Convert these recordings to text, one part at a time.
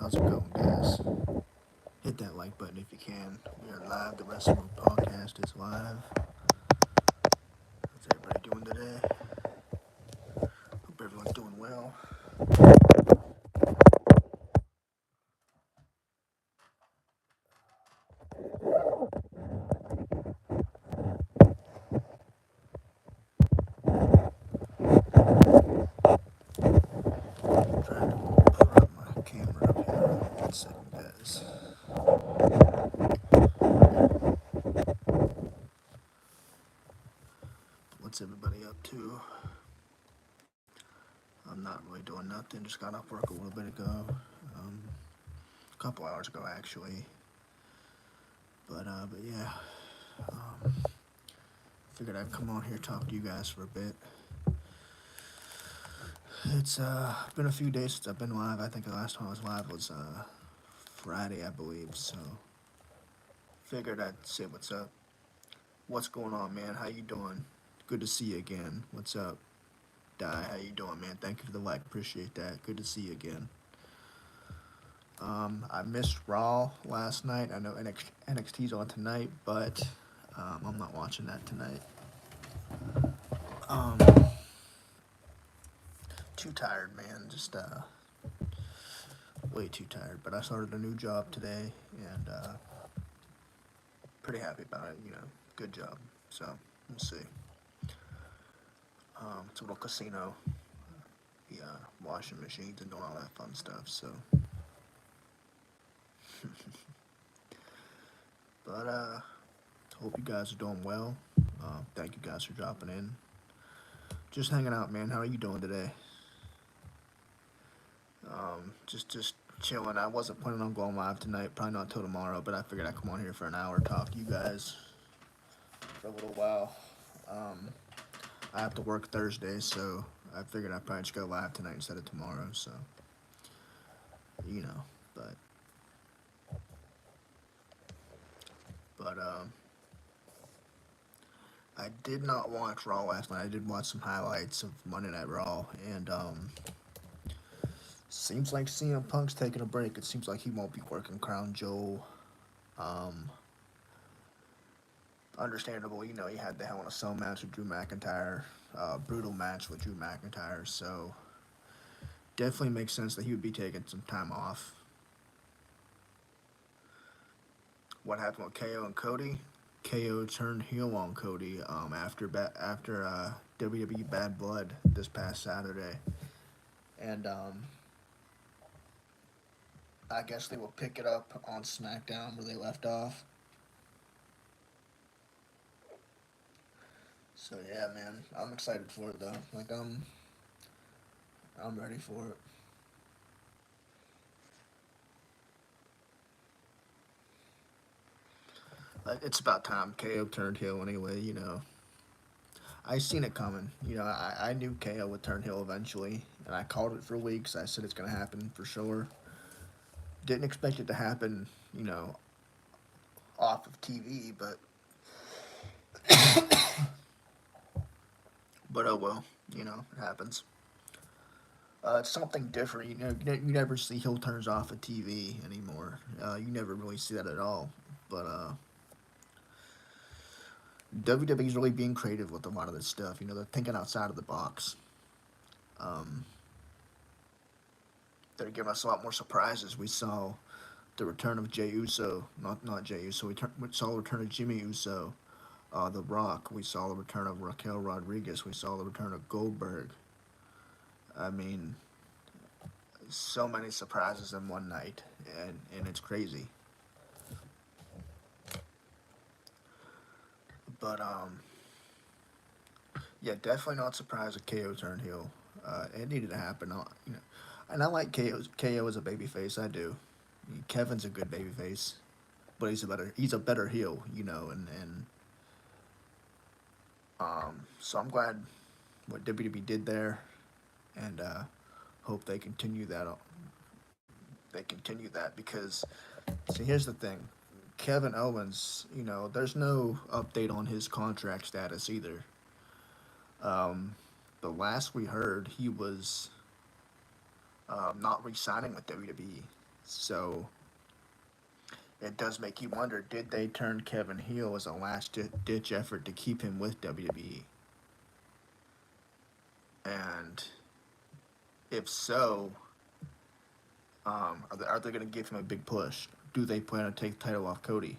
How's it going, guys? Hit that like button if you can. We are live. The rest of the podcast is live. How's everybody doing today? Hope everyone's doing well. I'm trying to put up my camera up here. 1 second, guys. What's everybody up to? I'm not really doing nothing. Just got off work a little bit ago. A couple hours ago, actually. But yeah. Figured I'd come on here talk to you guys for a bit. It's been a few days since I've been live. I think the last time I was live was Friday, I believe. So figured I'd say what's up. What's going on, man? How you doing? Good to see you again. What's up, Di? How you doing, man? Thank you for the like. Appreciate that. Good to see you again. I missed Raw last night. I know NXT's on tonight, but I'm not watching that tonight. Um, too tired, man. Just way too tired. But I started a new job today, and pretty happy about it. Good job. So we'll see. It's a little casino. Yeah, washing machines and doing all that fun stuff. So, but hope you guys are doing well. Thank you guys for dropping in. Just hanging out, man. How are you doing today? Just chilling. I wasn't planning on going live tonight. Probably not till tomorrow. But I figured I'd come on here for an hour, talk to you guys for a little while. Um, I have to work Thursday, so I figured I'd probably just go live tonight instead of tomorrow. So, you know, but but I did not watch Raw last night. I did watch some highlights of Monday Night Raw, and seems like CM Punk's taking a break. It seems like he won't be working Crown Jewel. Um, Understandable, he had the Hell in a Cell match with Drew McIntyre, brutal match with Drew McIntyre. So definitely makes sense that he would be taking some time off. What happened with KO and Cody? KO turned heel on Cody after WWE Bad Blood this past Saturday, and I guess they will pick it up on SmackDown where they left off. So yeah, man, I'm excited for it though. Like I'm ready for it. It's about time KO turned heel anyway. I seen it coming. I knew KO would turn heel eventually, and I called it for weeks. I said it's gonna happen for sure. Didn't expect it to happen, off of TV, but oh well. It happens. It's something different. You never see heel turns off of TV anymore. You never really see that at all. But WWE's really being creative with a lot of this stuff. They're thinking outside of the box. Um, they're giving us a lot more surprises. We saw the return of Jey Uso, not Jey Uso. We saw the return of Jimmy Uso, The Rock. We saw the return of Raquel Rodriguez. We saw the return of Goldberg. I mean, so many surprises in one night, and it's crazy. But yeah, definitely not surprised that KO turned heel. It needed to happen. And I like KO as a babyface. I do. Kevin's a good babyface, but he's a better heel. And so I'm glad what WWE did there, and hope they continue that. They continue that because see, here's the thing. Kevin Owens, there's no update on his contract status either. Um, the last we heard, he was not re-signing with WWE. So it does make you wonder, did they turn Kevin heel as a last ditch effort to keep him with WWE? And if so, are they going to give him a big push? Do they plan to take the title off Cody?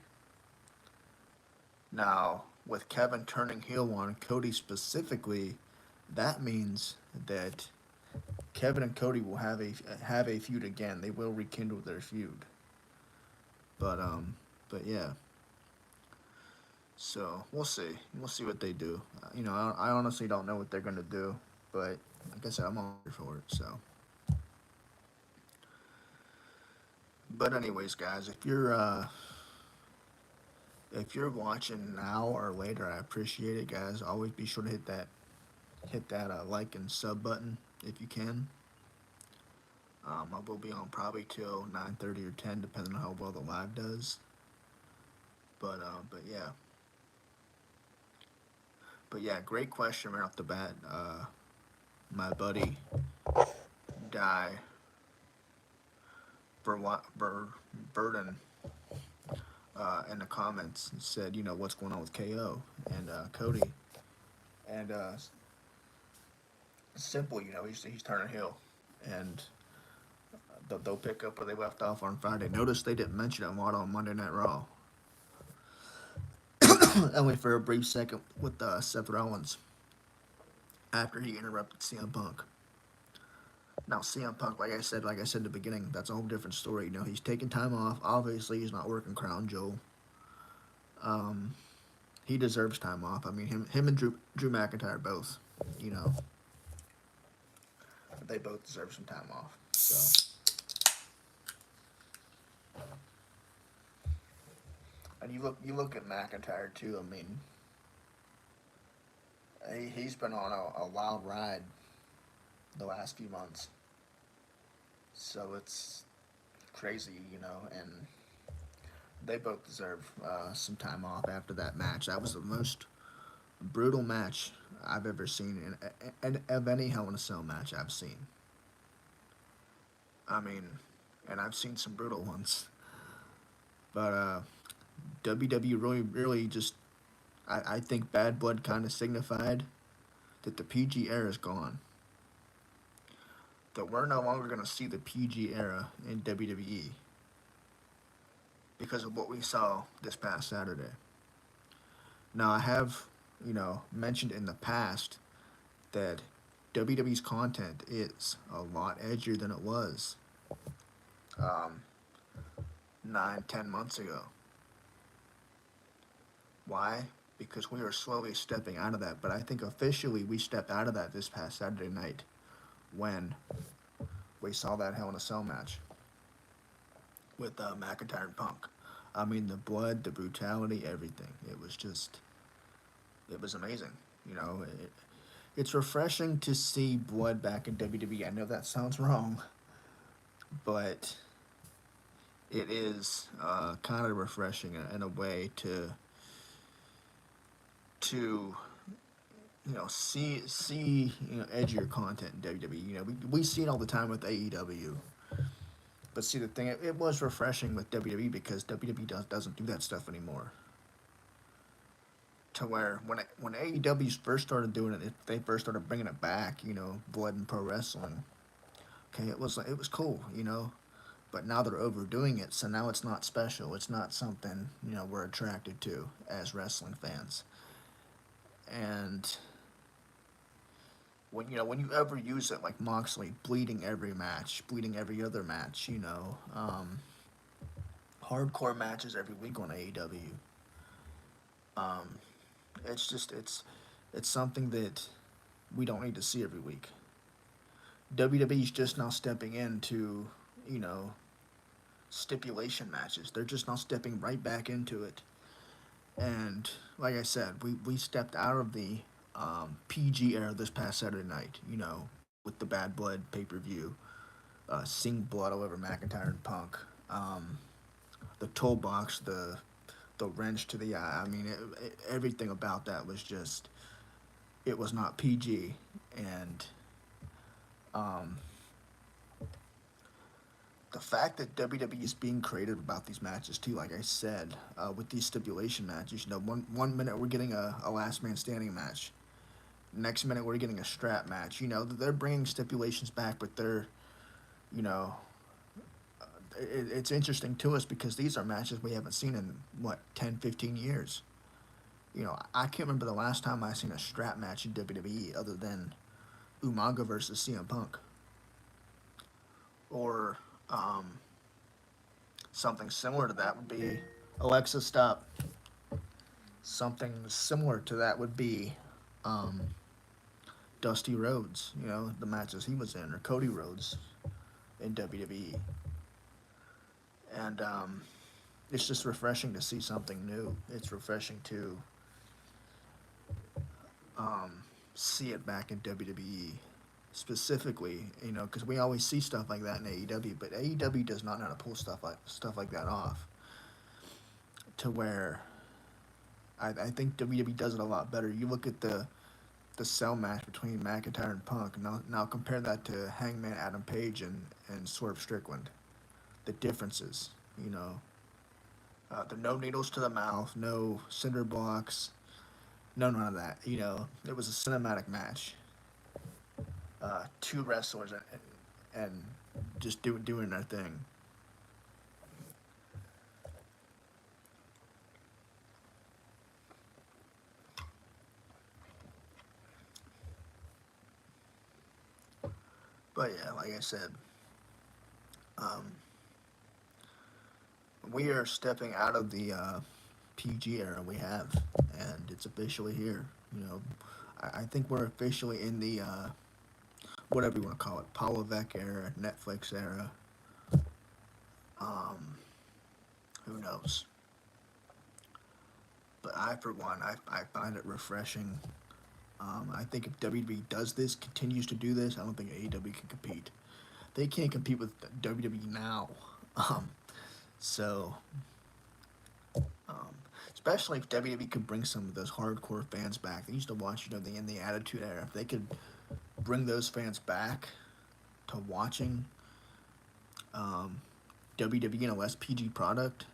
Now, with Kevin turning heel on Cody specifically, that means that Kevin and Cody will have a feud again. They will rekindle their feud. But but yeah. So we'll see. We'll see what they do. I honestly don't know what they're gonna do, but like I said, I'm all here for it. So, but anyways, guys, if you're watching now or later, I appreciate it, guys. Always be sure to hit that like and sub button if you can. I will be on probably till 9:30 or 10, depending on how well the live does. But yeah, great question right off the bat. My buddy Die Burden in the comments said, what's going on with KO and Cody, and simple, he's turning heel, and they'll pick up where they left off on Friday. Notice they didn't mention it a lot on Monday Night Raw. Only for a brief second with Seth Rollins after he interrupted CM Punk. Now CM Punk, like I said in the beginning, that's a whole different story. He's taking time off. Obviously, he's not working Crown Jewel. He deserves time off. I mean, him and Drew McIntyre both. You know, they both deserve some time off. So, and you look at McIntyre too. I mean, he's been on a wild ride the last few months. So it's crazy, and they both deserve some time off after that match. That was the most brutal match I've ever seen in of any Hell in a Cell match I've seen. I mean, and I've seen some brutal ones, but WWE really just I think Bad Blood kind of signified that the PG era is gone. That we're no longer going to see the PG era in WWE because of what we saw this past Saturday. Now, I have, mentioned in the past that WWE's content is a lot edgier than it was um, 9, 10 months ago. Why? Because we are slowly stepping out of that. But I think officially we stepped out of that this past Saturday night when we saw that Hell in a Cell match with McIntyre and Punk. I mean, the blood, the brutality, everything. It was amazing. It's refreshing to see blood back in WWE. I know that sounds wrong, but it is kind of refreshing in a way to see edgier content in WWE. We see it all the time with AEW. But see, the thing, it was refreshing with WWE because WWE doesn't do that stuff anymore. To where when AEW first started doing it, they first started bringing it back, blood and pro wrestling. Okay, it was cool, but now they're overdoing it, so now it's not special. It's not something we're attracted to as wrestling fans. And when you ever use it, like Moxley bleeding every match, bleeding every other match, hardcore matches every week on AEW. Um, it's something that we don't need to see every week. WWE's just now stepping into you know stipulation matches. They're just now stepping right back into it. And like I said, we stepped out of the PG era this past Saturday night. With the Bad Blood pay-per-view, seeing blood all over McIntyre and Punk, the toolbox, the wrench to the eye. I mean, everything about that was just, it was not PG. And the fact that WWE is being creative about these matches too, like I said, with these stipulation matches, one minute we're getting a last man standing match, next minute we're getting a strap match. They're bringing stipulations back, but they're, you know, it's interesting to us because these are matches we haven't seen in what 10, 15 years. I can't remember the last time I seen a strap match in WWE other than Umaga versus CM Punk, or um, something similar to that would be Alexa stop. Something similar to that would be um, Dusty Rhodes. The matches he was in, or Cody Rhodes in WWE, and it's just refreshing to see something new. It's refreshing to see it back in WWE specifically, because we always see stuff like that in AEW, but AEW does not know how to pull stuff like that off. To where I think WWE does it a lot better. You look at the cell match between McIntyre and Punk. Now compare that to Hangman Adam Page and Swerve Strickland. The differences, the no needles to the mouth, no cinder blocks, no none of that. It was a cinematic match. Two wrestlers and just doing their thing. But yeah, like I said, um, we are stepping out of the PG era we have, and it's officially here. I think we're officially in the whatever you want to call it, Paula Vec era, Netflix era. Um, who knows? But I, for one, I find it refreshing. I think if WWE does this, continues to do this, I don't think AEW can compete. They can't compete with WWE now. Um, so, um, especially if WWE could bring some of those hardcore fans back. They used to watch, in the Attitude Era. If they could bring those fans back to watching WWE in a less PG product,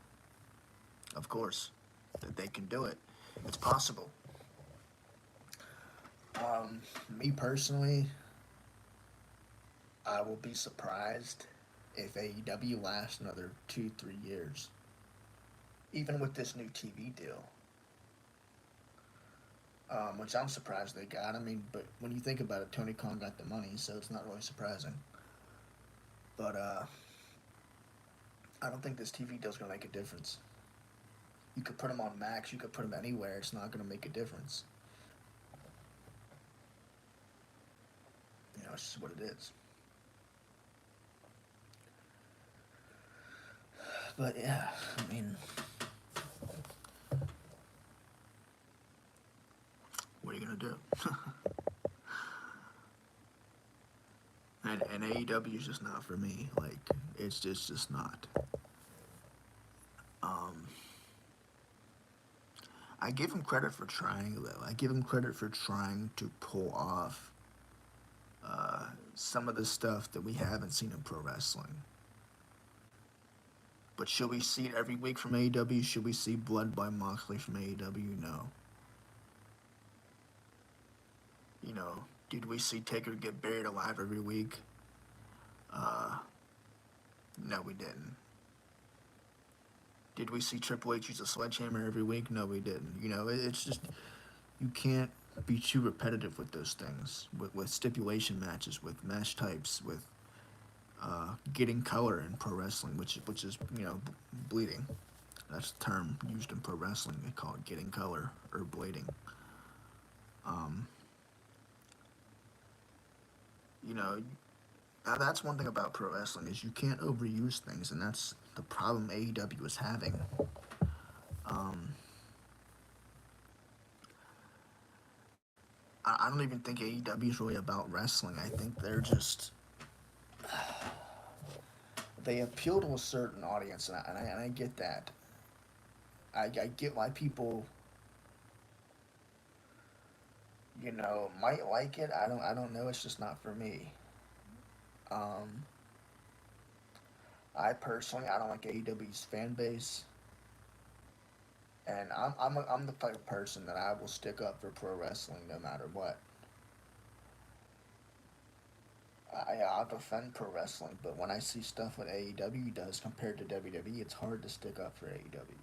of course, that they can do it. It's possible. Me personally, I will be surprised if AEW lasts another 2, 3 years, even with this new TV deal. Which I'm surprised they got. I mean, but when you think about it, Tony Khan got the money, so it's not really surprising. But I don't think this TV deal is gonna make a difference. You could put them on Max, you could put them anywhere. It's not gonna make a difference. It's just what it is. But yeah, I mean, what are you gonna do? And AEW is just not for me. Like, it's just not. Um, I give him credit for trying though. I give him credit for trying to pull off some of the stuff that we haven't seen in pro wrestling. But should we see it every week from AEW? Should we see Blood by Moxley from AEW? No. Did we see Taker get buried alive every week? Uh, no, we didn't. Did we see Triple H use a sledgehammer every week? No, we didn't. It's just, you can't be too repetitive with those things, with stipulation matches, with match types, with getting color in pro wrestling, which is bleeding. That's the term used in pro wrestling. They call it getting color or bleeding. Um, you know, that's one thing about pro wrestling is you can't overuse things, and that's the problem AEW is having. Um, I don't even think AEW is really about wrestling. I think they're just they appeal to a certain audience, and I get that. I get why people might like it. I don't know. It's just not for me. Um, I personally, I don't like AEW's fan base, and I'm the type of person that I will stick up for pro wrestling no matter what. I'll defend pro wrestling, but when I see stuff what AEW does compared to WWE, it's hard to stick up for AEW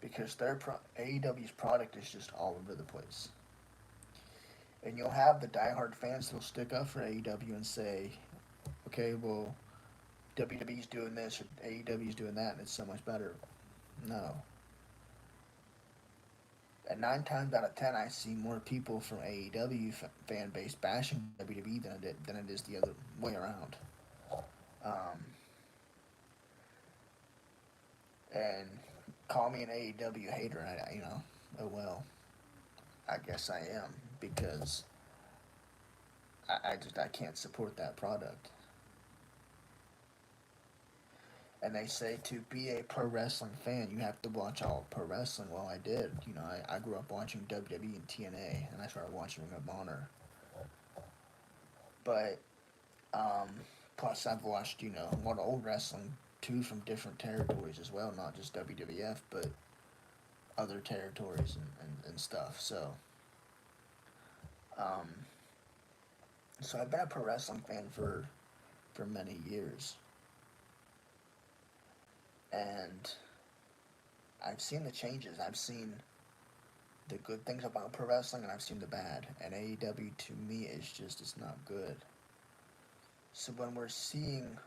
because AEW's product is just all over the place. And you'll have the diehard fans that'll stick up for AEW and say, okay, well, WWE's doing this or AEW's doing that, and it's so much better. No. And 9 times out of 10, I see more people from AEW fan base bashing WWE than it is the other way around. Um, and call me an AEW hater, oh well, I guess I am because I can't support that product. And they say to be a pro wrestling fan, you have to watch all pro wrestling. Well, I did. I grew up watching WWE and TNA, and I started watching Ring of Honor. But um, plus, I've watched a lot of old wrestling too from different territories as well, not just WWF, but other territories and stuff. Um, so I've been a pro wrestling fan for many years, and I've seen the changes. I've seen the good things about pro wrestling, and I've seen the bad. And AEW to me is just it's not good. So when we're seeing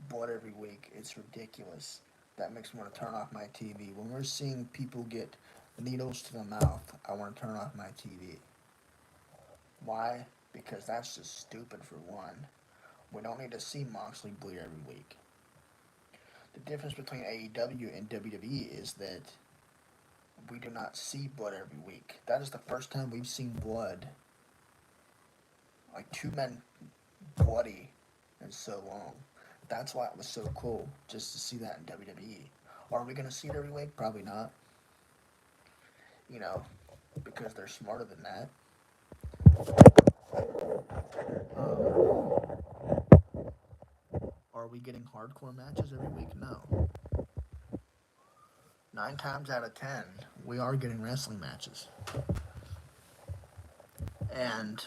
blood every week, it's ridiculous. That makes me want to turn off my TV. When we're seeing people get needles to the mouth, I want to turn off my TV. Why? Because that's just stupid for one. We don't need to see Moxley bleed every week. The difference between AEW and WWE is that we do not see blood every week. That is the first time we've seen blood, like two men bloody, in so long. That's why it was so cool just to see that in WWE. Are we going to see it every week? Probably not. You know, because they're smarter than that. Are we getting hardcore matches every week? No. 9 times out of 10, we are getting wrestling matches. And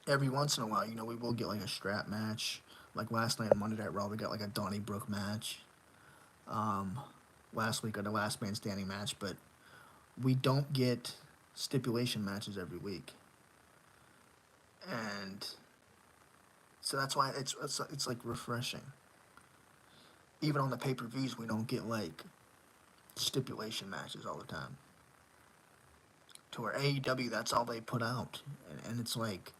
every once in a while, we will get like a strap match. Like last night on Monday Night Raw, we got like a Donnybrook match. Um, Last week, got a last man standing match, but we don't get stipulation matches every week. And so that's why it's like refreshing. Even on the pay-per-views, we don't get like stipulation matches all the time. To where AEW, that's all they put out, and it's like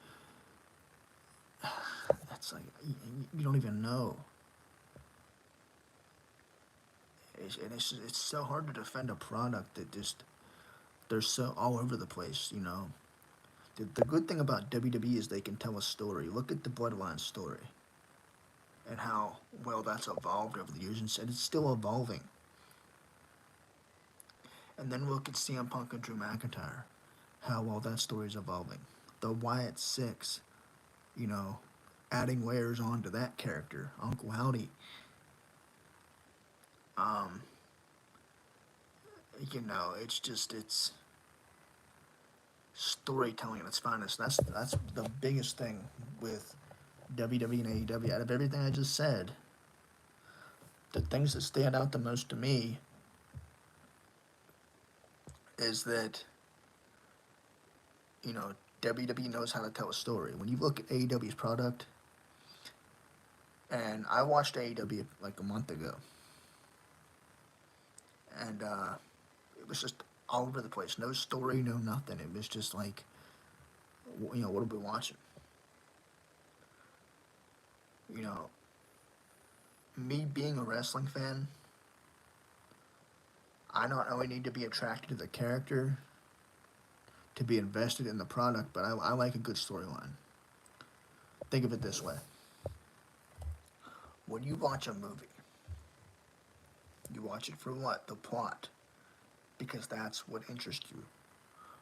you don't even know. It's so hard to defend a product that just they're so all over the place. The good thing about WWE is they can tell a story. Look at the Bloodline story and how well that's evolved over the years, and it's still evolving. And then look at CM Punk and Drew McIntyre, how well that story is evolving. The Wyatt Six, you know, adding layers onto that character, Uncle Howdy. Um, it's storytelling at its finest. That's the biggest thing with WWE and AEW. Out of everything I just said, the things that stand out the most to me is that WWE knows how to tell a story. When you look at AEW's product, and I watched AEW like a month ago, and it was just all over the place. No story, no nothing. It was just like, what are we watching? You know, me being a wrestling fan, I not only need to be attracted to the character to be invested in the product, but I like a good storyline. Think of it this way. When you watch a movie, you watch it for what? The plot. Because that's what interests you.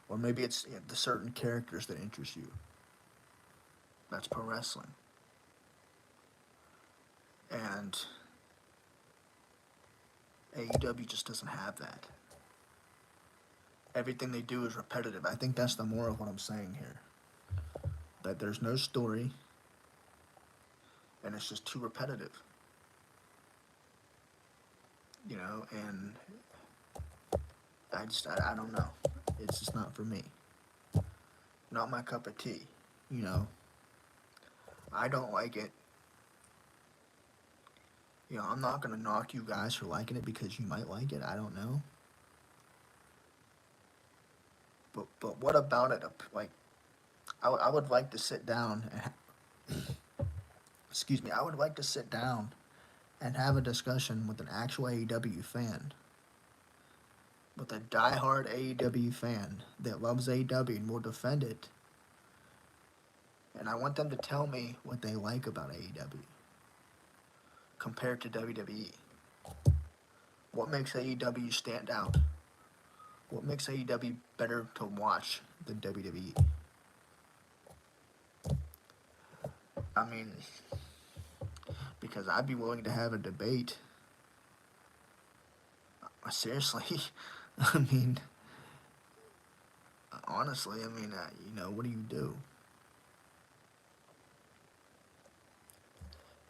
Or maybe it's the certain characters that interest you. That's pro wrestling. And AEW just doesn't have that. Everything they do is repetitive. I think that's the moral of what I'm saying here. That there's no story, and it's just too repetitive. And I don't know. It's just not for me. Not my cup of tea. I don't like it. I'm not going to knock you guys for liking it because you might like it. I don't know. But what about it? Like, I would like to sit down and, excuse me, I would like to sit down and have a discussion with an actual AEW fan, with a diehard AEW fan that loves AEW and will defend it. And I want them to tell me what they like about AEW compared to WWE. What makes AEW stand out? What makes AEW better to watch than WWE? I mean, because I'd be willing to have a debate. Seriously, I mean, honestly, what do you do?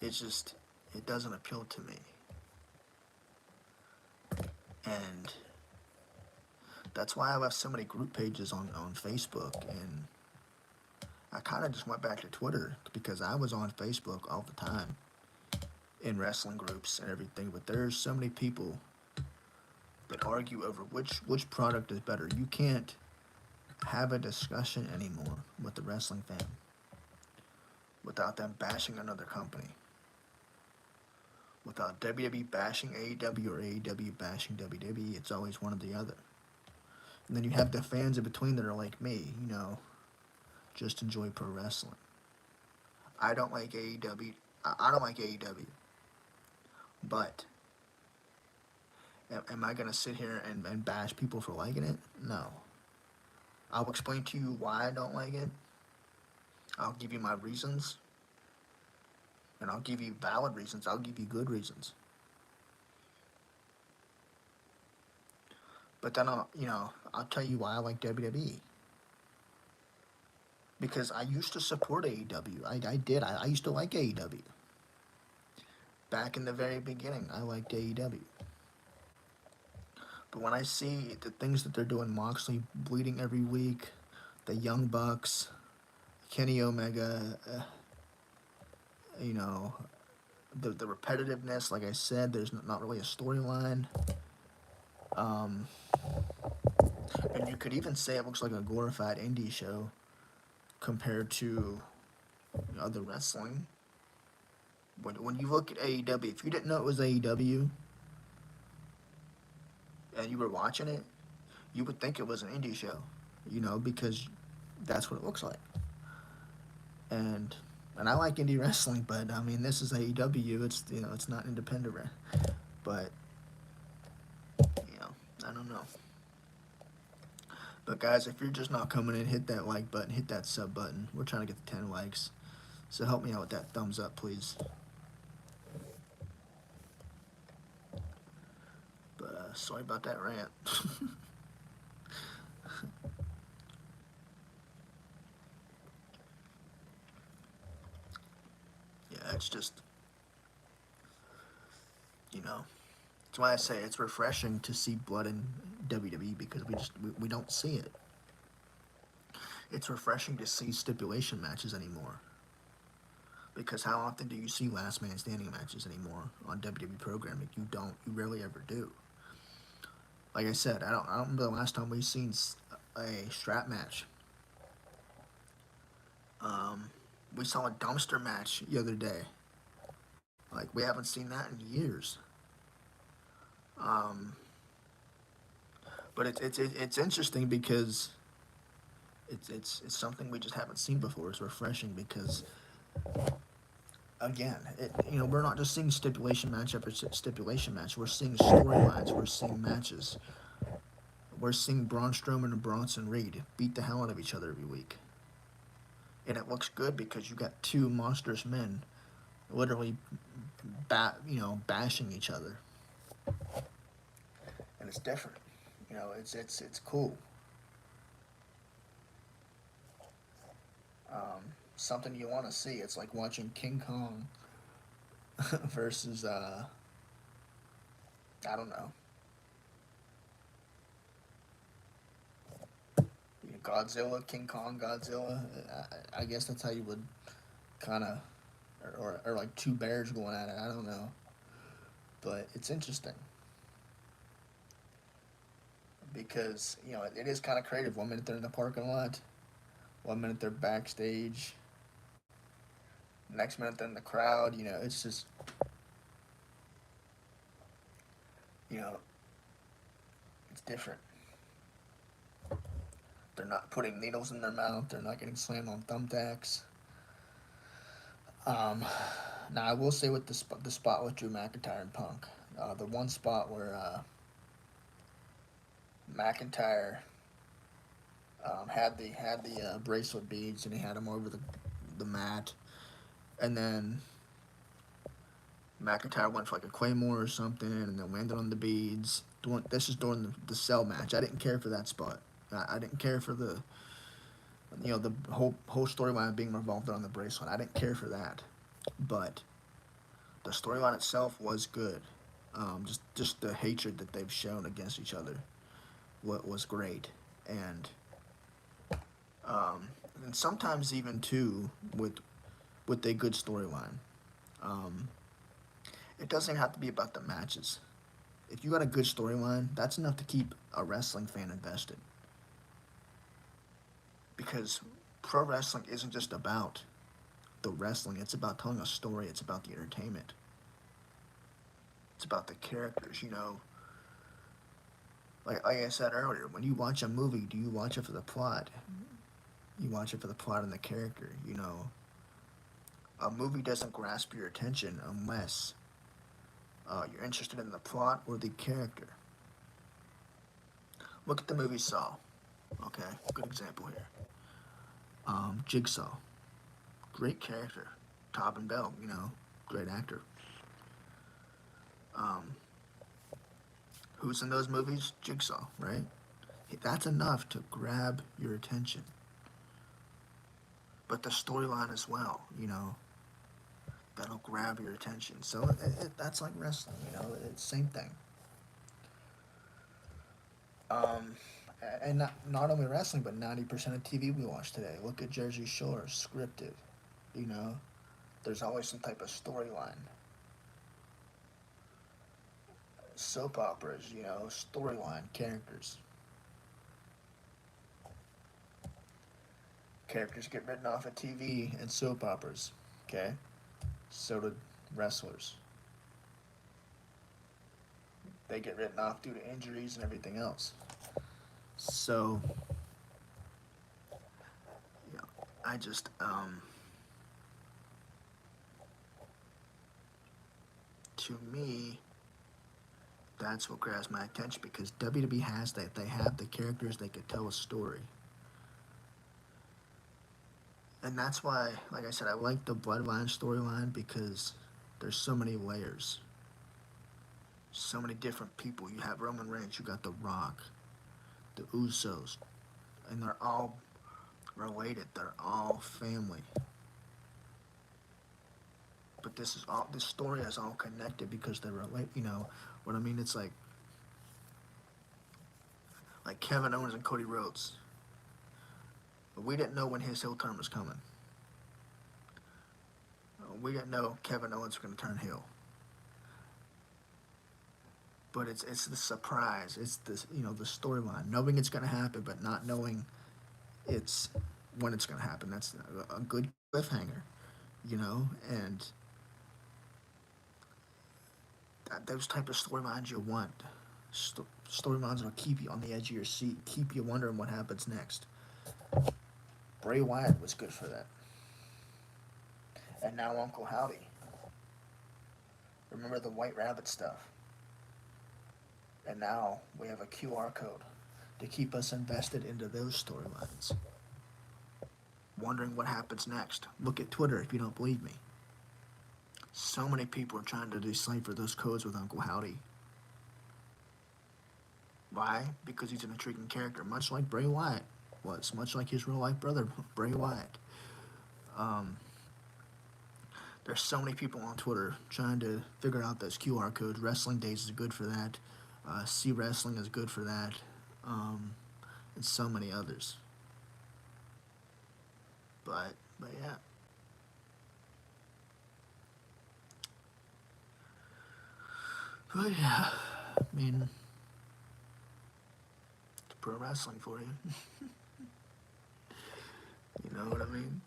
It's just, it doesn't appeal to me. And that's why I left so many group pages on Facebook, and I kind of just went back to Twitter because I was on Facebook all the time in wrestling groups and everything, but there's so many people that argue over which product is better. You can't have a discussion anymore with the wrestling fan without them bashing another company, without WWE bashing AEW or AEW bashing WWE. It's always one or the other. And then you have the fans in between that are like me, just enjoy pro wrestling. I don't like AEW. I don't like AEW. But am I going to sit here and bash people for liking it? No. I'll explain to you why I don't like it. I'll give you my reasons. And I'll give you valid reasons. I'll give you good reasons. But then I'll tell you why I like WWE. Because I used to support AEW. I did. I used to like AEW. Back in the very beginning, I liked AEW. But when I see the things that they're doing, Moxley bleeding every week, the Young Bucks, Kenny Omega, the repetitiveness, like I said, there's not really a storyline. And you could even say it looks like a glorified indie show compared to other wrestling. When you look at AEW, if you didn't know it was AEW and you were watching it, you would think it was an indie show, because that's what it looks like. And I like indie wrestling, but this is AEW. It's it's not independent, but I don't know. But guys, if you're just not coming in, hit that like button, hit that sub button. We're trying to get to 10 likes, so help me out with that thumbs up, please. But sorry about that rant. Yeah, it's just, that's why I say it's refreshing to see blood in WWE because we don't see it. It's refreshing to see stipulation matches anymore. Because how often do you see last man standing matches anymore on WWE programming? You don't. You rarely ever do. Like I said, I don't remember the last time we've seen a strap match. We saw a dumpster match the other day. Like, we haven't seen that in years. But it's interesting because it's something we just haven't seen before. It's refreshing because, again, we're not just seeing stipulation match after stipulation match. We're seeing storylines. We're seeing matches. We're seeing Braun Strowman and Bronson Reed beat the hell out of each other every week. And it looks good because you got two monstrous men literally bashing each other, and it's different. It's cool. Something you want to see. It's like watching King Kong versus I don't know, Godzilla, King Kong, Godzilla. I guess that's how you would kind of, or like two bears going at it. I don't know, but it's interesting because it is kind of creative. 1 minute they're in the parking lot, 1 minute they're backstage, next minute they're in the crowd. It's just you know it's different. They're not putting needles in their mouth. They're not getting slammed on thumbtacks. Um, Now I will say with the spot with Drew McIntyre and Punk, the one spot where McIntyre had the bracelet beads and he had him over the mat, and then McIntyre went for like a claymore or something, and then landed on the beads. This is during the cell match. I didn't care for that spot. I didn't care for the whole storyline being revolved around the bracelet. I didn't care for that, but the storyline itself was good. Just the hatred that they've shown against each other was great, and um, and sometimes even too with a good storyline. Um, it doesn't have to be about the matches. If you got a good storyline, that's enough to keep a wrestling fan invested. Because pro wrestling isn't just about the wrestling, it's about telling a story, it's about the entertainment, it's about the characters. Like I said earlier, when you watch a movie, do you watch it for the plot? You watch it for the plot and the character. A movie doesn't grasp your attention unless you're interested in the plot or the character. Look at the movie Saw. Okay, good example here. Jigsaw, great character. Tobin Bell, great actor. Um, who's in those movies? Jigsaw, right? That's enough to grab your attention. But the storyline as well, that'll grab your attention. So that's like wrestling, it's the same thing. Um, and not only wrestling, but 90% of TV we watch today. Look at Jersey Shore, scripted. You know, there's always some type of storyline. Soap operas, storyline, characters. Characters get written off of TV and soap operas. Okay, so did wrestlers. They get written off due to injuries and everything else. So, yeah, I just to me, that's what grabs my attention because WWE has that. They have the characters. They could tell a story. And that's why, like I said, I like the Bloodline storyline because there's so many layers, so many different people. You have Roman Reigns, you got The Rock, the Usos, and they're all related. They're all family. But this story is all connected because they relate. You know what I mean? It's like Kevin Owens and Cody Rhodes. But we didn't know when his heel turn was coming. We didn't know Kevin Owens was going to turn heel. But it's the surprise. It's this the storyline, knowing it's going to happen, but not knowing it's when it's going to happen. That's a good cliffhanger, and those type of storylines you want. Storylines will keep you on the edge of your seat, keep you wondering what happens next. Bray Wyatt was good for that. And now Uncle Howdy. Remember the White Rabbit stuff. And now we have a QR code to keep us invested into those storylines. Wondering what happens next. Look at Twitter if you don't believe me. So many people are trying to decipher those codes with Uncle Howdy. Why? Because he's an intriguing character, much like Bray Wyatt was, much like his real life brother, Bray Wyatt. Um, there's so many people on Twitter trying to figure out those QR codes. Wrestling Days is good for that. C Wrestling is good for that. And so many others. But yeah. But yeah, I mean, it's pro wrestling for you. You know what I mean?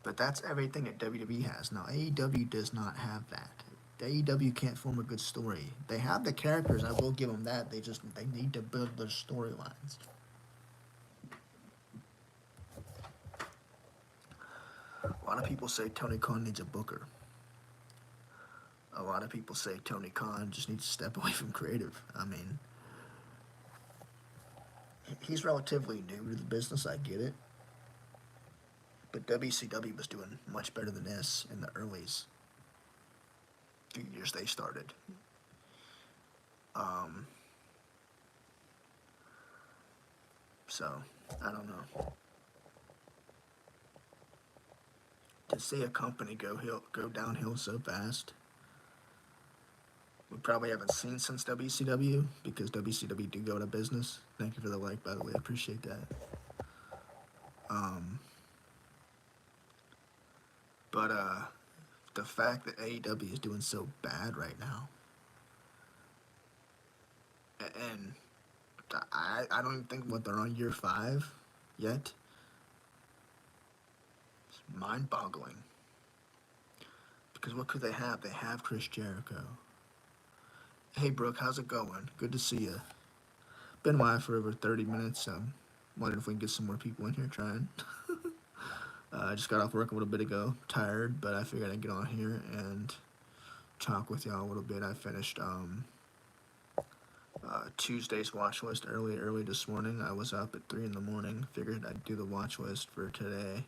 But that's everything that WWE has. Now, AEW does not have that. AEW can't form a good story. They have the characters, I will give them that. They need to build their storylines. A lot of people say Tony Khan needs a booker. A lot of people say Tony Khan just needs to step away from creative. I mean, he's relatively new to the business, I get it. But WCW was doing much better than this in the earlies. Few years they started. So, I don't know. To see a company go downhill so fast, we probably haven't seen since WCW, because WCW did go out of business. Thank you for the like, by the way. I appreciate that. But the fact that AEW is doing so bad right now, and I don't even think they're on year 5 yet. It's mind-boggling. Because what could they have? They have Chris Jericho. Hey, Brooke, how's it going? Good to see you. Been live for over 30 minutes. Wondering if we can get some more people in here trying. I just got off work a little bit ago. Tired, but I figured I'd get on here and talk with y'all a little bit. I finished Tuesday's watch list early this morning. I was up at 3 in the morning. Figured I'd do the watch list for today.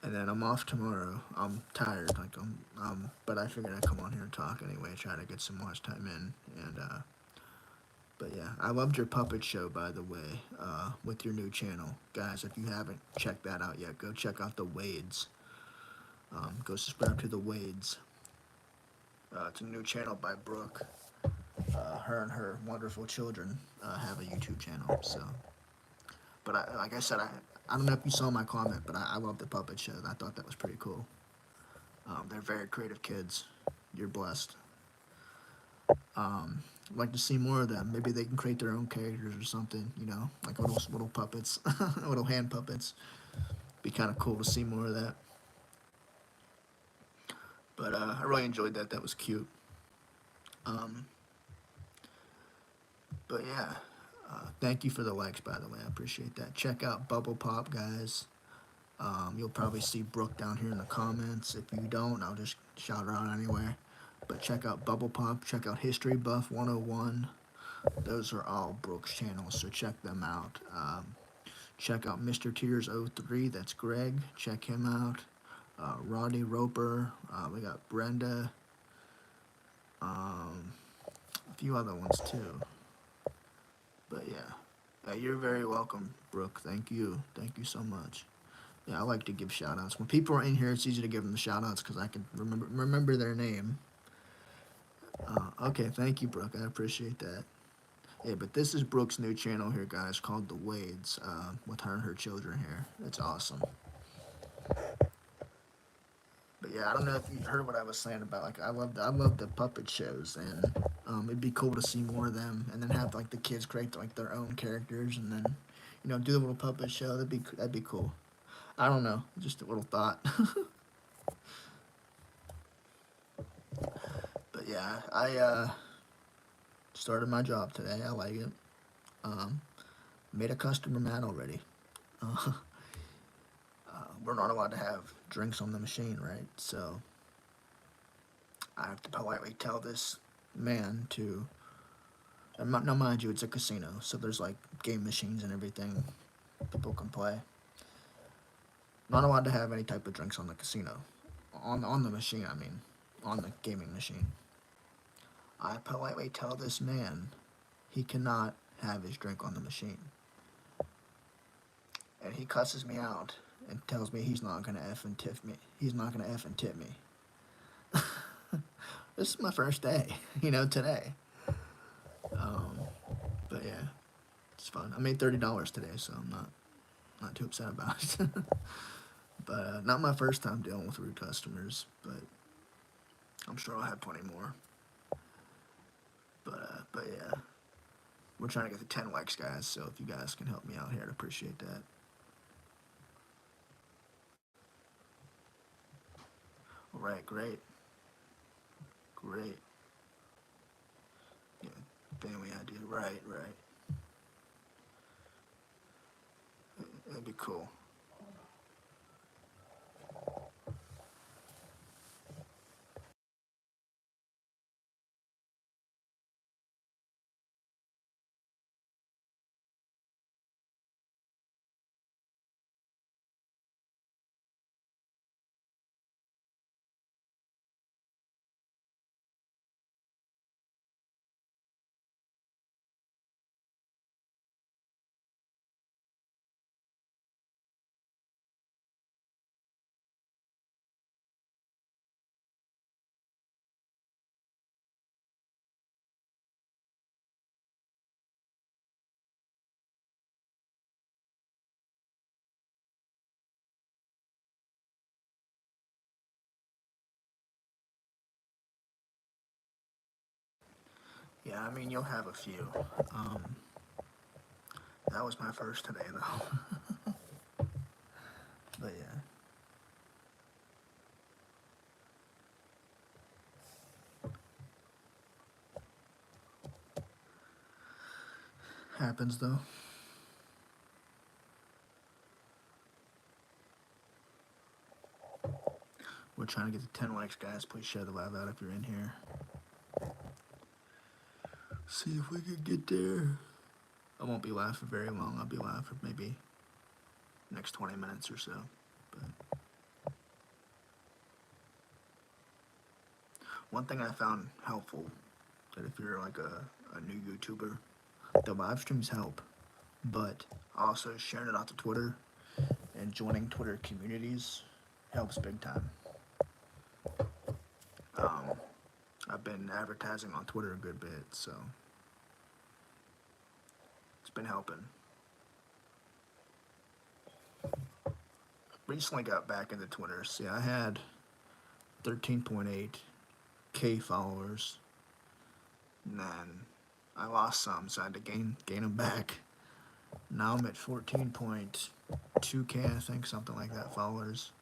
And then I'm off tomorrow. I'm tired, but I figured I'd come on here and talk anyway, try to get some watch time in. And but yeah, I loved your puppet show, by the way, with your new channel, guys. If you haven't checked that out yet, go check out the Wades. Go subscribe to the Wades. It's a new channel by Brooke. Her and her wonderful children have a YouTube channel. So, but like I said, I don't know if you saw my comment, but I love the puppet show. I thought that was pretty cool. They're very creative kids. You're blessed. I'd like to see more of them. Maybe they can create their own characters or something, you know, like little puppets, little hand puppets. Be kind of cool to see more of that. But I really enjoyed that. That was cute. But yeah, thank you for the likes, by the way. I appreciate that. Check out Bubble Pop, guys. You'll probably see Brooke down here in the comments. If you don't, I'll just shout her out anyway. But check out Bubble Pop. Check out History Buff 101. Those are all Brooke's channels, so check them out. Check out Mr. Tears 03. That's Greg. Check him out. Rodney Roper. We got Brenda. A few other ones too. But yeah, you're very welcome, Brooke. Thank you. Thank you so much. Yeah, I like to give shout-outs. When people are in here, it's easy to give them the shout-outs because I can remember their name. Okay, thank you, Brooke. I appreciate that. Yeah, but this is Brooke's new channel here, guys, called The Wades, with her and her children here. It's awesome. But yeah, I don't know if you heard what I was saying about, like, I love the puppet shows, and it'd be cool to see more of them, and then have like the kids create like their own characters, and then, you know, do the little puppet show. That'd be cool. I don't know, just a little thought. But yeah, I started my job today. I like it. Made a customer mad already. We're not allowed to have drinks on the machine, right? So I have to politely tell this man to. Now, mind you, it's a casino, so there's like game machines and everything people can play. Not allowed to have any type of drinks on the casino. on the machine. I mean, on the gaming machine. I politely tell this man he cannot have his drink on the machine, and he cusses me out and tells me he's not gonna effing tip me. He's not gonna effing tip me. This is my first day, today. Um, but yeah, it's fun. I made $30 today, so I'm not too upset about it. But not my first time dealing with rude customers, but I'm sure I'll have plenty more. But yeah, we're trying to get to 10 likes, guys. So if you guys can help me out here, I'd appreciate that. All right, great. Yeah, family idea. Right. That'd be cool. Yeah, I mean, you'll have a few. Um, that was my first today, though. But yeah, happens though. We're trying to get to 10 likes, guys. Please share the live out if you're in here. See if we can get there. I won't be live for very long. I'll be live for maybe next 20 minutes or so. But one thing I found helpful, that if you're like a new YouTuber, the live streams help, but also sharing it out to Twitter and joining Twitter communities helps big time. Um, I've been advertising on Twitter a good bit, so it's been helping. Recently got back into Twitter. See, I had 13.8K followers, and then I lost some, so I had to gain them back. Now I'm at 14.2K, I think, something like that, followers.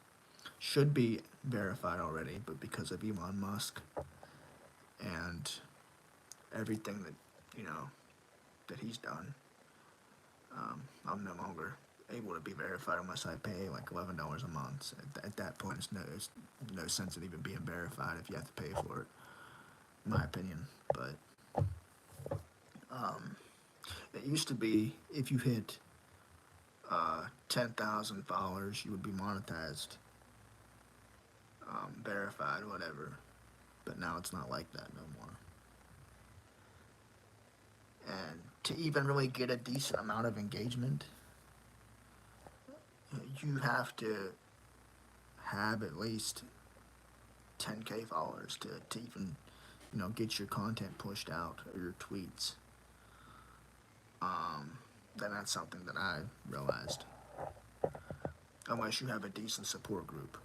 Should be verified already, but because of Elon Musk and everything that he's done, I'm no longer able to be verified unless I pay like $11 a month. At that point, it's no sense in even being verified if you have to pay for it, in my opinion. But it used to be if you hit 10,000 followers, you would be monetized, verified, whatever. But now it's not like that no more. And to even really get a decent amount of engagement, you have to have at least 10K followers to even, get your content pushed out or your tweets. Then that's something that I realized. Unless you have a decent support group.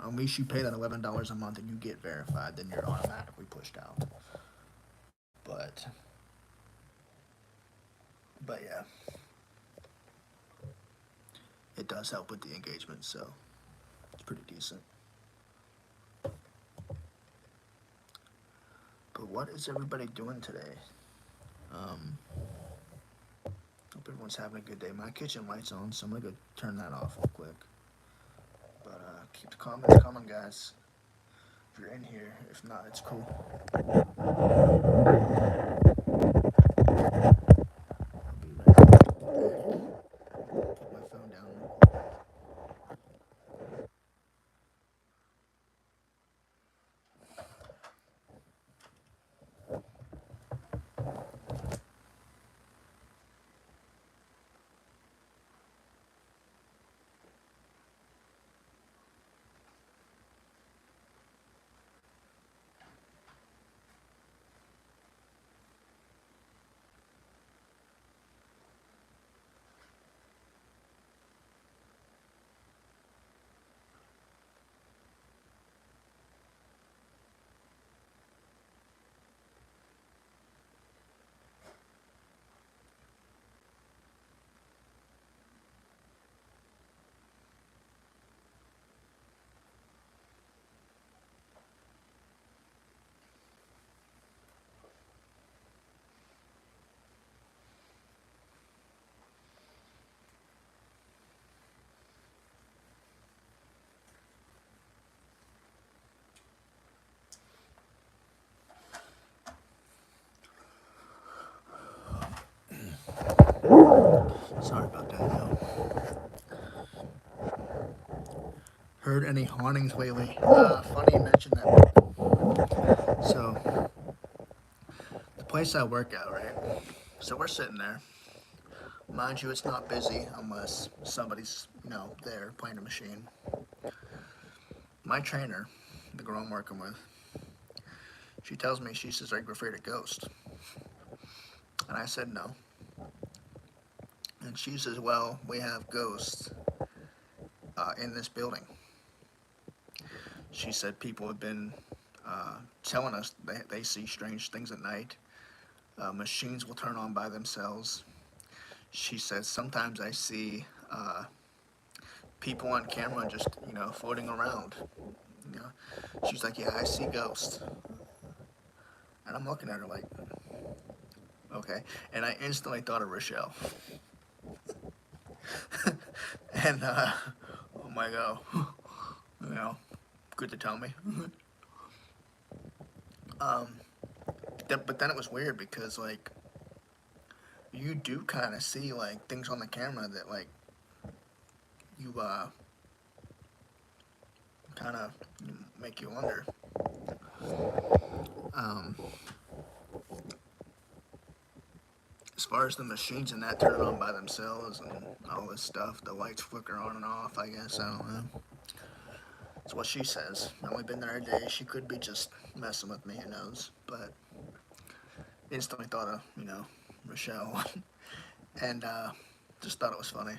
Unless you pay that $11 a month and you get verified, then you're automatically pushed out. But yeah, it does help with the engagement, so it's pretty decent. But what is everybody doing today? Hope everyone's having a good day. My kitchen light's on, so I'm gonna go turn that off real quick. But keep the comments coming, guys. If you're in here, if not, it's cool. I'll be right back. Put my phone down real quick. heard any hauntings lately? Funny you mentioned that. So, the place I work at, right? So we're sitting there. Mind you, it's not busy unless somebody's, there playing a machine. My trainer, the girl I'm working with, she tells me, she says, "Are you afraid of ghosts?" And I said no. And she says, "Well, we have ghosts in this building." She said people have been telling us they see strange things at night. Machines will turn on by themselves. She said sometimes I see people on camera just, floating around. You know, she's like, "Yeah, I see ghosts," and I'm looking at her like, "Okay," and I instantly thought of Rochelle, and I'm like, "Oh, you know, good to tell me." um, but then it was weird because like you do kind of see like things on the camera that like you kind of make you wonder. Um, as far as the machines and that turning on by themselves and all this stuff, the lights flicker on and off. I guess I don't know. It's what she says. I've only been there a day. She could be just messing with me. Who knows? But instantly thought of Rochelle, and just thought it was funny.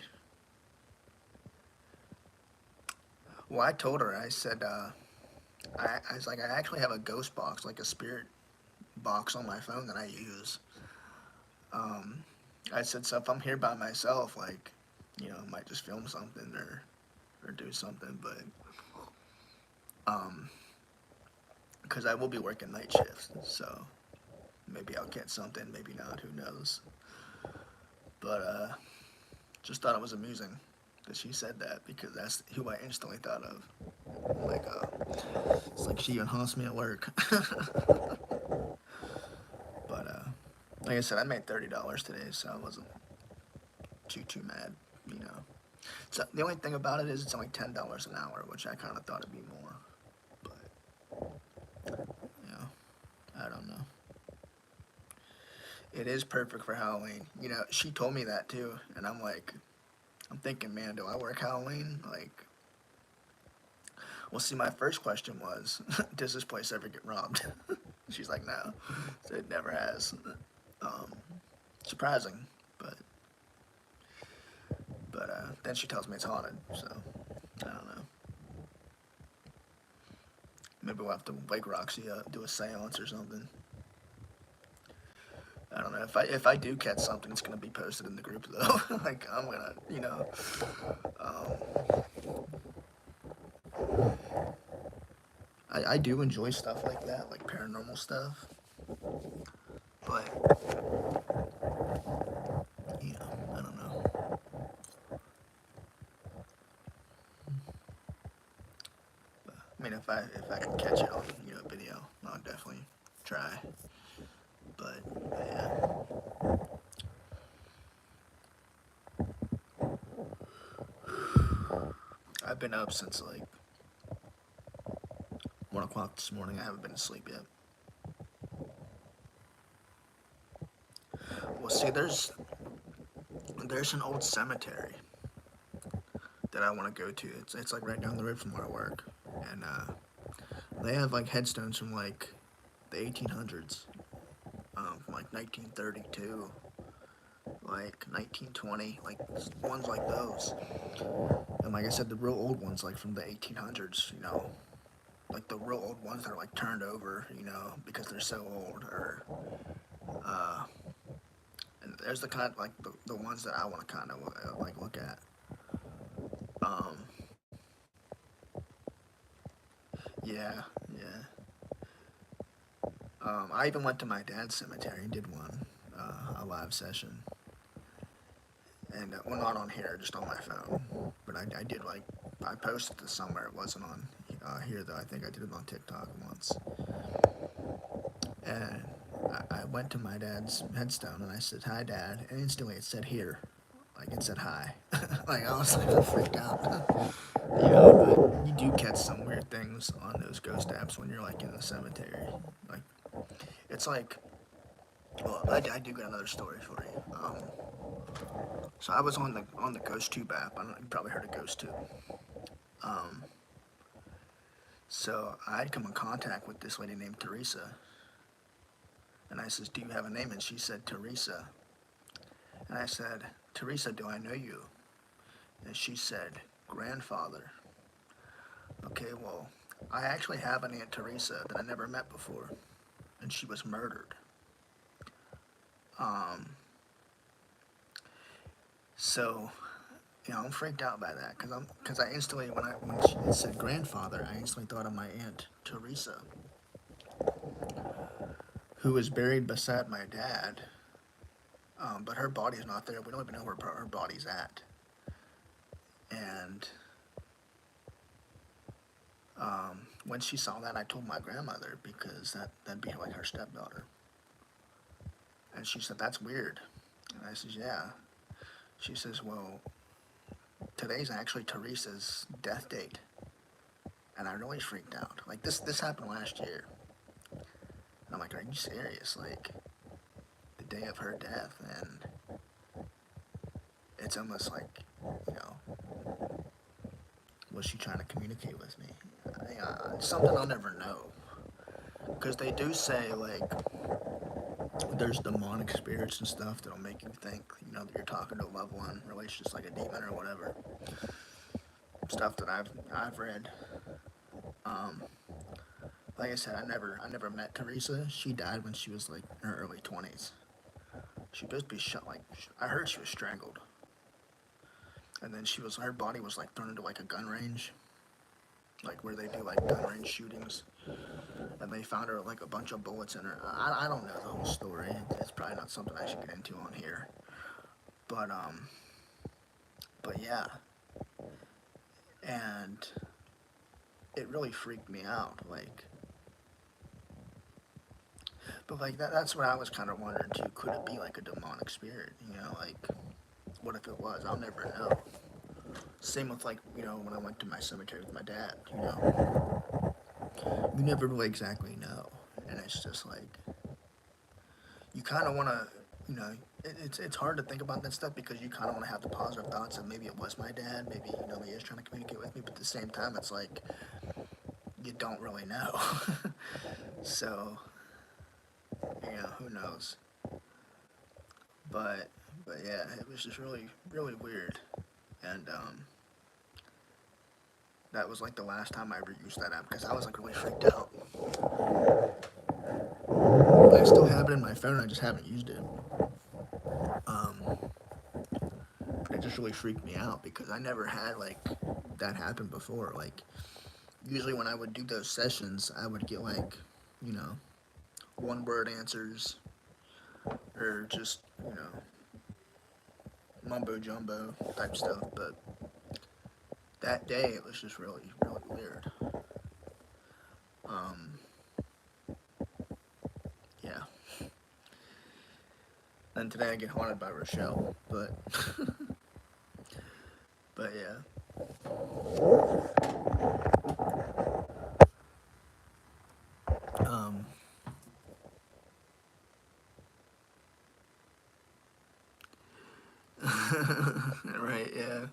Well, I told her. I said I was like, I actually have a ghost box, like a spirit box on my phone that I use. Um, I said, so if I'm here by myself, like, I might just film something or do something, but um, because I will be working night shifts, so maybe I'll catch something, maybe not, who knows. But just thought it was amusing that she said that because that's who I instantly thought of. Like, it's like she even haunts me at work. But like I said, I made $30 today, so I wasn't too mad, you know. So the only thing about it is it's only $10 an hour, which I kind of thought it'd be more. But I don't know. It is perfect for Halloween. She told me that too, and I'm thinking, man, do I work Halloween? Like, well, see, my first question was, does this place ever get robbed? She's like, no, so it never has. Um, Surprising, but then she tells me it's haunted, so I don't know. Maybe we'll have to wake Roxy up, do a seance or something. I don't know. If I do catch something, it's gonna be posted in the group though. Like I'm gonna, um, I do enjoy stuff like that, like paranormal stuff. But I don't know. I mean, if I can catch it on video, I'll definitely try. But yeah, I've been up since like 1 o'clock this morning. I haven't been asleep yet. Well, see, there's an old cemetery that I want to go to. It's like right down the road from where I work, and they have like headstones from like the 1800s, from like 1932, like 1920, like ones like those. And like I said, the real old ones, like from the 1800s, like the real old ones that are like turned over, because they're so old, or uh, and there's the kind of, like the ones that I want to kind of like look at. Um, yeah, yeah. I even went to my dad's cemetery and did one, a live session. And, well, not on here, just on my phone. But I did, like, I posted this somewhere. It wasn't on here, though. I think I did it on TikTok once. And I went to my dad's headstone and I said, "Hi, Dad." And instantly it said "here" Like it said hi. Like I was like freaked out. But you do catch some weird things on those ghost apps when you're like in the cemetery. Like it's like, well, I do got another story for you. So I was on the GhostTube app. I don't know, you probably heard of GhostTube. Um, so I'd come in contact with this lady named Teresa, and I says, "Do you have a name?" And she said, "Teresa." And I said, "Teresa, do I know you?" And she said, "Grandfather." Okay, well, I actually have an Aunt Teresa that I never met before, and she was murdered. Um, so, I'm freaked out by that because I instantly when she said grandfather, I instantly thought of my Aunt Teresa, who was buried beside my dad. But her body's not there. We don't even know where her body's at. And when she saw that, I told my grandmother because that'd be like her stepdaughter. And she said, "That's weird." And I says, "Yeah." She says, "Well, today's actually Teresa's death date." And I really freaked out. Like this happened last year. And I'm like, "Are you serious?" Like the day of her death, and it's almost like, you know, was she trying to communicate with me? Something I'll never know. Because they do say like there's demonic spirits and stuff that'll make you think, that you're talking to a loved one, really it's just like a demon or whatever. Stuff that I've read. Um, like I said, I never met Teresa. She died when she was like in her early 20s. She was supposed to be shot. Like I heard she was strangled, and then her body was like thrown into like a gun range, like where they do like gun range shootings, and they found her like a bunch of bullets in her. I don't know the whole story. It's probably not something I should get into on here, but yeah, and it really freaked me out. But like that's what I was kind of wondering too. Could it be like a demonic spirit? Like what if it was? I'll never know. Same with like when I went to my cemetery with my dad. You never really exactly know, and it's just like you kind of want to. It's hard to think about that stuff because you kind of want to have the positive thoughts of maybe it was my dad, maybe he is trying to communicate with me, but at the same time it's like you don't really know. So who knows? But yeah, it was just really really weird, and that was like the last time I ever used that app because I was like really freaked out. I still have it in my phone. I just haven't used it. Um, it just really freaked me out because I never had like that happen before. Like usually when I would do those sessions, I would get like you know one word answers or just mumbo jumbo type stuff. But that day it was just really really weird. Um, yeah. And today I get haunted by Rochelle, but but yeah. Um, right, yeah.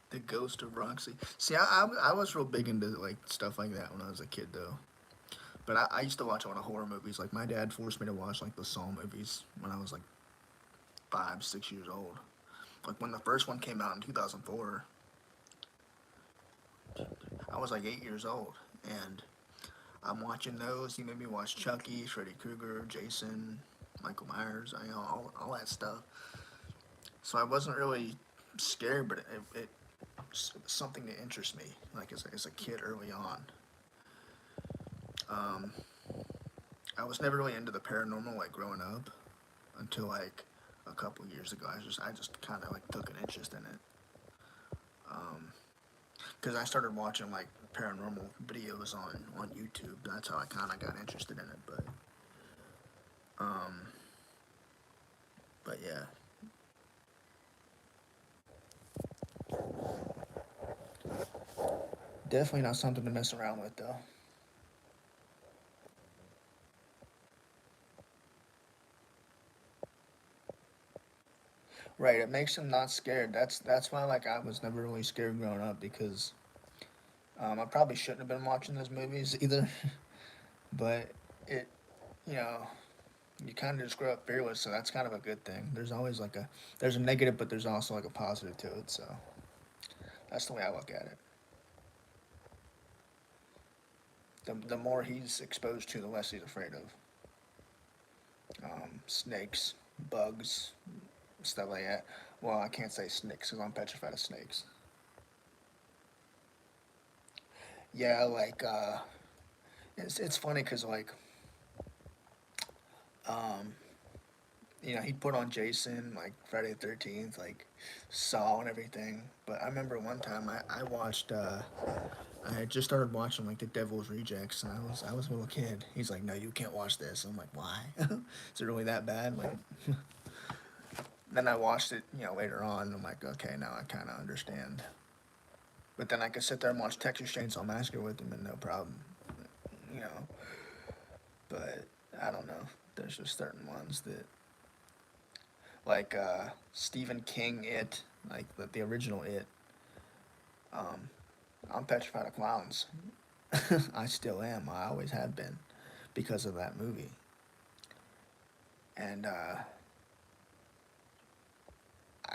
The Ghost of Roxy. See, I was real big into like stuff like that when I was a kid though. But I used to watch a lot of horror movies. Like my dad forced me to watch like the Saw movies when I was like 5, 6 years old. Like when the first one came out in 2004, I was like 8 years old, and I'm watching those. He made me watch Chucky, Freddy Krueger, Jason, Michael Myers, all that stuff. So I wasn't really scared, but it was something that interests me, like as a kid early on. Um, I was never really into the paranormal like growing up until like a couple years ago. I just kind of like took an interest in it. Um, because I started watching like paranormal videos on YouTube. That's how I kind of got interested in it. Um, but yeah, definitely not something to mess around with though. Right, it makes them not scared. That's why like I was never really scared growing up because I probably shouldn't have been watching those movies either. But it, you know, you kind of just grow up fearless, so that's kind of a good thing. There's always like there's a negative, but there's also like a positive to it. So that's the way I look at it. The more he's exposed to, the less he's afraid of. Snakes, bugs, stuff like that. Well, I can't say snakes because I'm petrified of snakes. Yeah, like it's funny because like um, he'd put on Jason, like Friday the 13th, like Saw and everything. But I remember one time I watched, I had just started watching like The Devil's Rejects, and I was a little kid. He's like, "No, you can't watch this." I'm like, "Why? Is it really that bad?" Like, then I watched it, later on. And I'm like, "Okay, now I kind of understand." But then I could sit there and watch Texas Chainsaw Massacre with him and no problem, you know. But I don't know. There's just certain ones that like Stephen King, It, like the original It. Um, I'm petrified of clowns. I still am. I always have been because of that movie. And I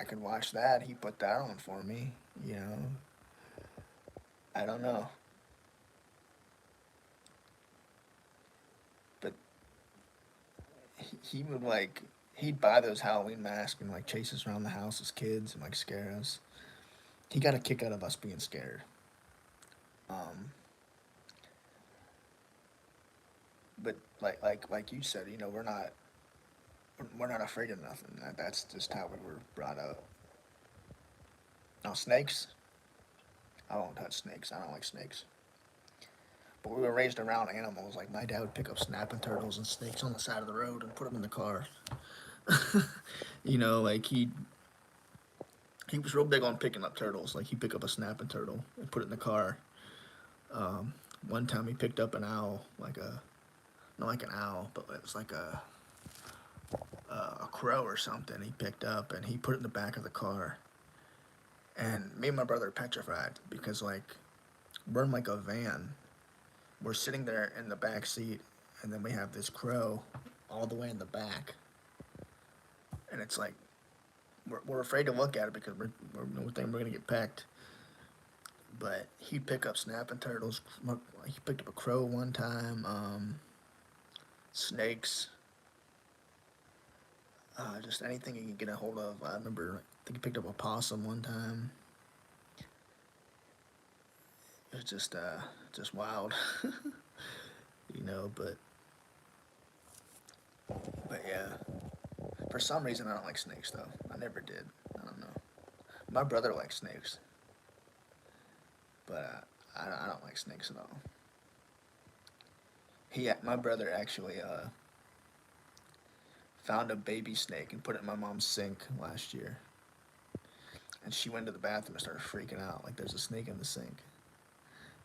could watch that. He put that on for me. You know, I don't know, but he would like he'd buy those Halloween masks and like chase us around the house as kids and like scare us. He got a kick out of us being scared. Um, but like you said, we're not afraid of nothing. That's just how we were brought up. Now snakes, I won't touch snakes. I don't like snakes. But we were raised around animals. Like my dad would pick up snapping turtles and snakes on the side of the road and put them in the car. Like he was real big on picking up turtles. Like he'd pick up a snapping turtle and put it in the car. Um, One time he picked up an owl, like not like an owl, but it was like a crow or something. He picked up and he put it in the back of the car. And me and my brother are petrified because like we're in like a van. We're sitting there in the back seat, and then we have this crow all the way in the back, and it's like we're afraid to look at it because we're thinking we're gonna get pecked. But he'd pick up snapping turtles. He picked up a crow one time. Snakes. Just anything he could get a hold of. I remember. I think he picked up a possum one time. It was just wild, But yeah, for some reason I don't like snakes though. I never did. I don't know. My brother likes snakes, but I don't like snakes at all. My brother actually found a baby snake and put it in my mom's sink last year. And she went to the bathroom and started freaking out, like there's a snake in the sink.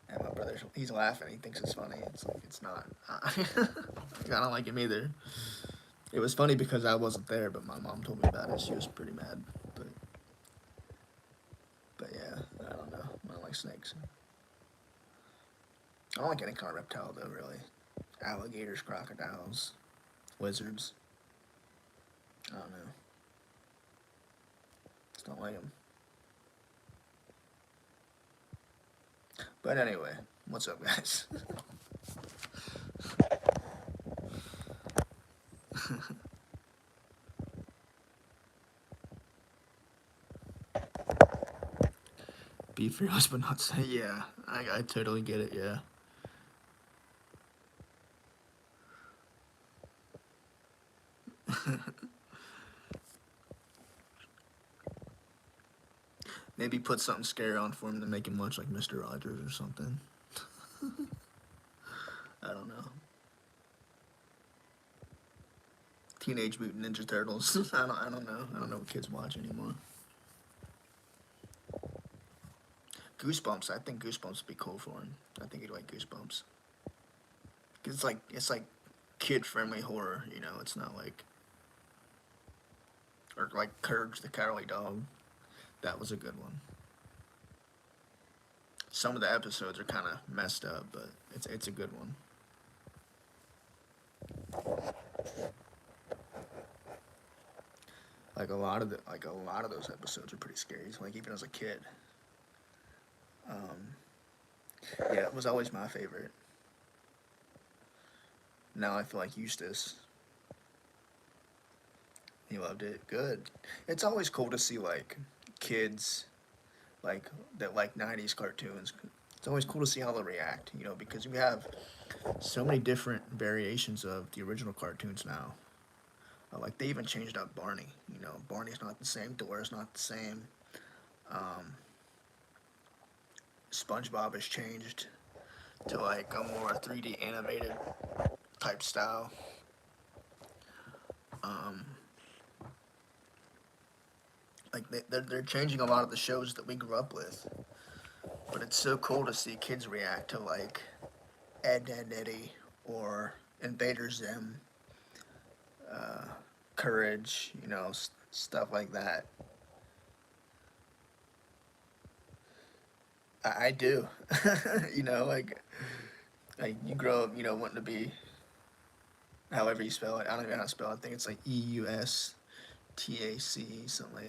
And my brother, he's laughing. He thinks it's funny. It's like it's not. I don't like him either. It was funny because I wasn't there, but my mom told me about it. She was pretty mad. But but yeah, I don't know. I don't like snakes. I don't like any kind of reptile though, really. Alligators, crocodiles, lizards. I don't know. Just don't like them. But anyway, what's up, guys? Be fearless, but not say. Yeah, I totally get it. Yeah. Maybe put something scary on for him to make him watch like Mr. Rogers or something. I don't know. Teenage Mutant Ninja Turtles. I don't know. I don't know what kids watch anymore. Goosebumps. I think Goosebumps would be cool for him. I think he'd like Goosebumps. Cause it's like kid friendly horror. You know, it's not like or like Courage the Cowardly Dog. That was a good one. Some of the episodes are kind of messed up, but it's a good one. Like a lot of those episodes are pretty scary. Like even as a kid. Um, yeah, it was always my favorite. Now I feel like Eustace. He loved it. Good. It's always cool to see like kids like that like '90s cartoons. It's always cool to see how they react. You know, because we have so many different variations of the original cartoons now. Like they even changed up Barney. You know, Barney's not the same. Dora's not the same. Um, SpongeBob has changed to like a more 3D animated type style. Um, like they're changing a lot of the shows that we grew up with. But it's so cool to see kids react to like Ed, Ed, Eddie or Invader Zim, uh, Courage, you know, stuff like that. I do, you know, like you grow up, you know, wanting to be however you spell it. I don't even know how to spell it. I think it's like EUSTAC, something like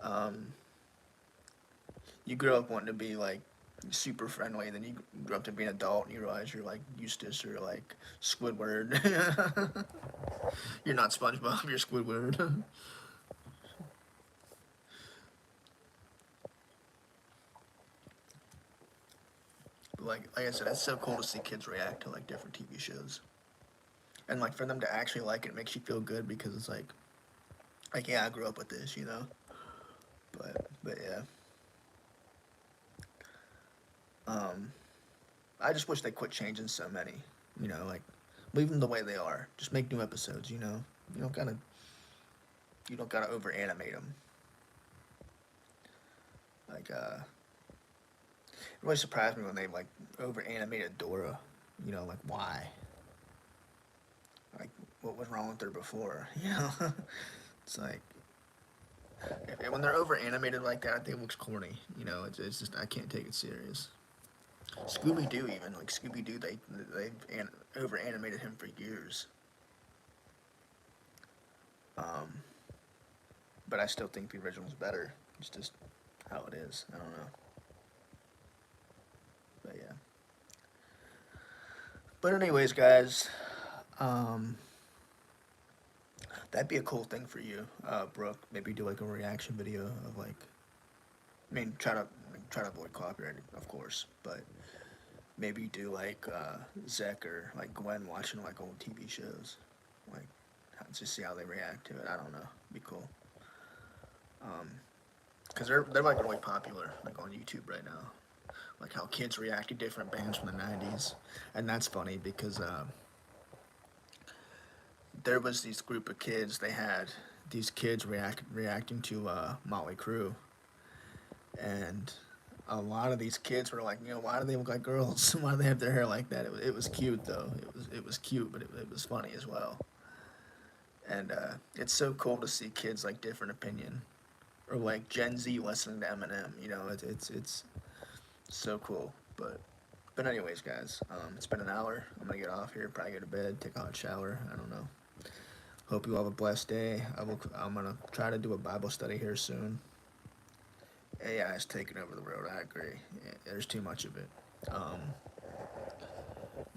that. You grow up wanting to be like super friendly, then you grow up to be an adult and you realize you're like Eustace or like Squidward. You're not SpongeBob, you're Squidward. But like I said, it's so cool to see kids react to like different TV shows, and like for them to actually like it makes you feel good because it's like yeah, I grew up with this, you know. But yeah, um, I just wish they quit changing so many, you know, like leave them the way they are. Just make new episodes, you know. You don't gotta you don't gotta over animate them. Like it really surprised me when they like over animated Dora. You know, like why? Like what was wrong with her before? You know, it's like and when they're over animated like that, I think it looks corny. You know, it's just I can't take it serious. Scooby Doo even like Scooby Doo, they've over animated him for years. Um, but I still think the original's better. It's just how it is. I don't know. But yeah. But anyways, guys, um, that'd be a cool thing for you, Brooke. Maybe do like a reaction video of like, I mean, try to avoid copyright, of course, but maybe do like Zach or like Gwen watching like old TV shows, like just see how they react to it. I don't know, be cool. Um, cause they're like really popular like on YouTube right now. Like how kids react to different bands from the '90s, and that's funny because there was this group of kids. They had these kids reacting to Motley Crue, and a lot of these kids were like, you know, why do they look like girls? Why do they have their hair like that? It was cute though. It was cute, but it was funny as well. And it's so cool to see kids like different opinion, or like Gen Z listening to Eminem. You know, it's so cool. But anyways, guys, it's been an hour. I'm gonna get off here, probably go to bed, take a hot shower. I don't know. Hope you all have a blessed day. I'm gonna try to do a Bible study here soon. AI is taking over the world. I agree. Yeah, there's too much of it. Um,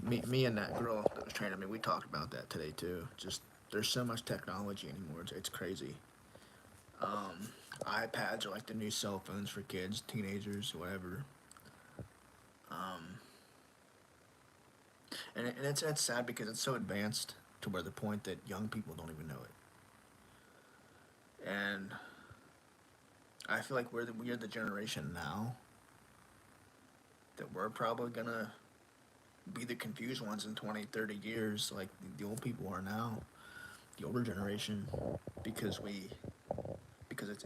me and that girl that was training me, we talked about that today too. Just there's so much technology anymore. It's crazy. Um, iPads are like the new cell phones for kids, teenagers, whatever. Um, and it's sad because it's so advanced to where the point that young people don't even know it. And I feel like we're the generation now that we're probably gonna be the confused ones in 20, 30 years, like the old people are now, the older generation, because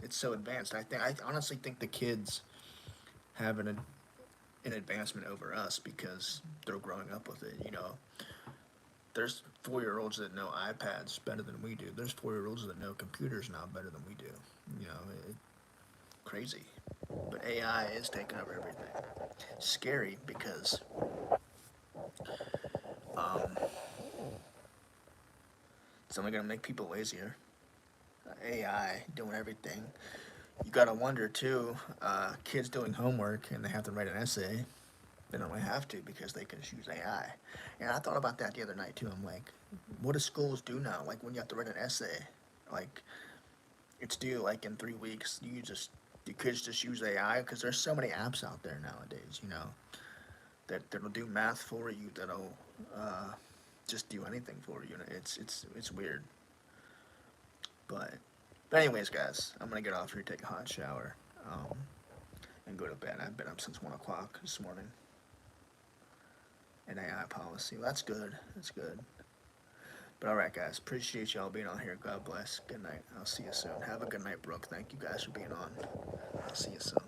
it's so advanced. I honestly think the kids have an advancement over us because they're growing up with it. You know, there's 4-year-olds that know iPads better than we do. There's 4-year-olds that know computers now better than we do. You know, crazy. But AI is taking over everything. Scary because um, it's only gonna make people lazier. AI doing everything. You gotta wonder too. Kids doing homework and they have to write an essay. They don't really have to because they can just use AI. And I thought about that the other night too. I'm like, what do schools do now? Like when you have to write an essay, like it's due like in 3 weeks. You kids just use AI because there's so many apps out there nowadays. You know that'll do math for you. That'll uh, just do anything for you. It's weird. But anyways, guys, I'm gonna get off here, take a hot shower, and go to bed. I've been up since 1 o'clock this morning. An AI policy. Well, that's good. That's good. But all right, guys, appreciate y'all being on here. God bless. Good night. I'll see you soon. Have a good night, Brooke. Thank you guys for being on. I'll see you soon.